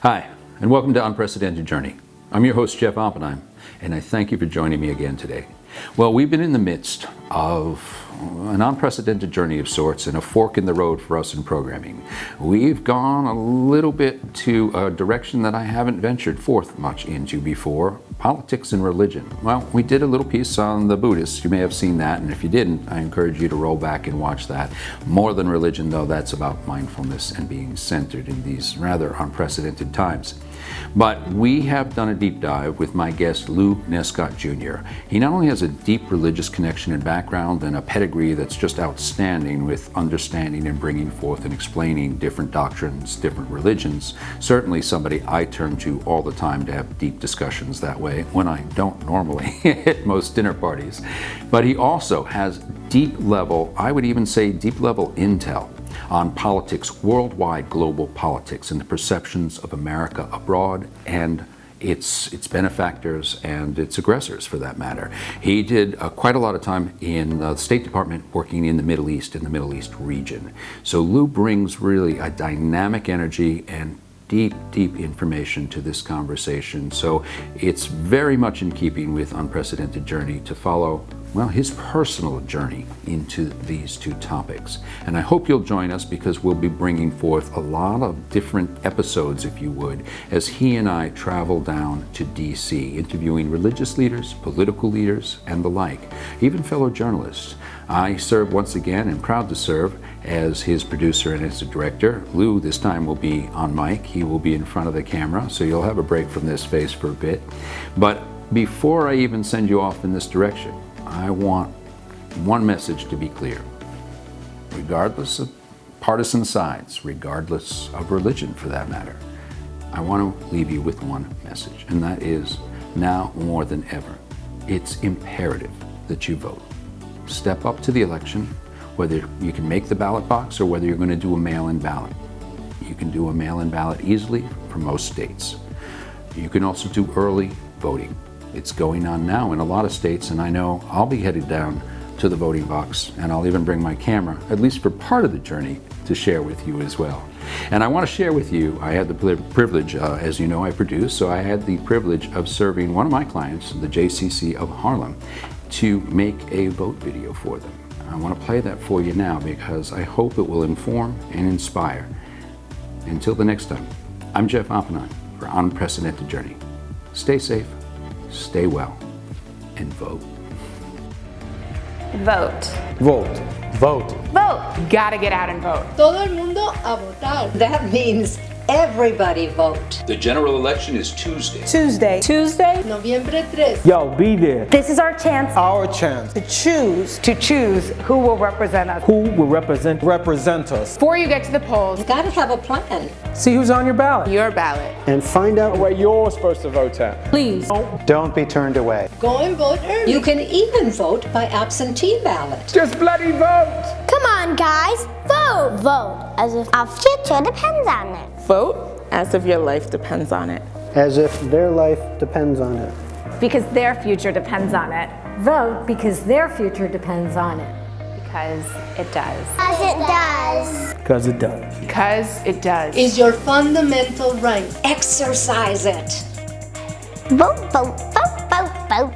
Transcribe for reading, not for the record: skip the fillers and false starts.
Hi, and welcome to Unprecedented Journey. I'm your host, Jeff Oppenheim, and I thank you for joining me again today. Well, we've been in the midst of an unprecedented journey of sorts and a fork in the road for us in programming. We've gone a little bit to a direction that I haven't ventured forth much into before, politics and religion. Well, we did a little piece on the Buddhists. You may have seen that, and if you didn't, I encourage you to roll back and watch that. More than religion, though, that's about mindfulness and being centered in these rather unprecedented times. But we have done a deep dive with my guest, Lou Nescott Jr. He not only has a deep religious connection and background and a pedigree that's just outstanding with understanding and bringing forth and explaining different doctrines, different religions, certainly somebody I turn to all the time to have deep discussions that way when I don't normally at most dinner parties. But he also has deep level, I would even say deep level intel on politics, worldwide global politics, and the perceptions of America abroad and its benefactors and its aggressors, for that matter. He did quite a lot of time in the State Department working in the Middle East, in the Middle East region. So Lou brings really a dynamic energy and deep information to this conversation. So it's very much in keeping with Unprecedented Journey to follow, well, his personal journey into these two topics. And I hope you'll join us because we'll be bringing forth a lot of different episodes, if you would, as he and I travel down to DC, interviewing religious leaders, political leaders, and the like, even fellow journalists. I serve once again, and proud to serve, as his producer and as a director. Lou this time will be on mic. He will be in front of the camera, so you'll have a break from this face for a bit. But before I even send you off in this direction, I want one message to be clear. Regardless of partisan sides, regardless of religion for that matter, I want to leave you with one message, and that is, now more than ever, it's imperative that you vote. Step up to the election, whether you can make the ballot box or whether you're going to do a mail-in ballot. You can do a mail-in ballot easily for most states. You can also do early voting. It's going on now in a lot of states, and I know I'll be headed down to the voting box, and I'll even bring my camera, at least for part of the journey, to share with you as well. And I want to share with you, I had the privilege, as you know I produce, so I had the privilege of serving one of my clients, the JCC of Harlem, to make a vote video for them. I want to play that for you now because I hope it will inform and inspire. Until the next time, I'm Jeff Oppenheim for Unprecedented Journey. Stay safe, stay well, and vote. Vote. Vote. Vote. Vote. Gotta get out and vote. Todo el mundo a votar. That means everybody vote. The general election is Tuesday. Tuesday. Noviembre 3. Yo, be there. This is our chance Our chance. to choose who will represent us. Who will represent us? Before you get to the polls, You gotta have a plan. See who's on your ballot. your ballot. And find out Where you're supposed to vote at. Please. don't be turned away. Go and vote early. You can even vote by absentee ballot. Just bloody vote. Come on, guys, vote! Vote as if our future depends on it. Vote as if your life depends on it. As if their life depends on it. Because their future depends on it. Vote because their future depends on it. Because it does. As it does. Because it does. Because it does. Is your fundamental right. Exercise it. Vote, vote, vote, vote, vote.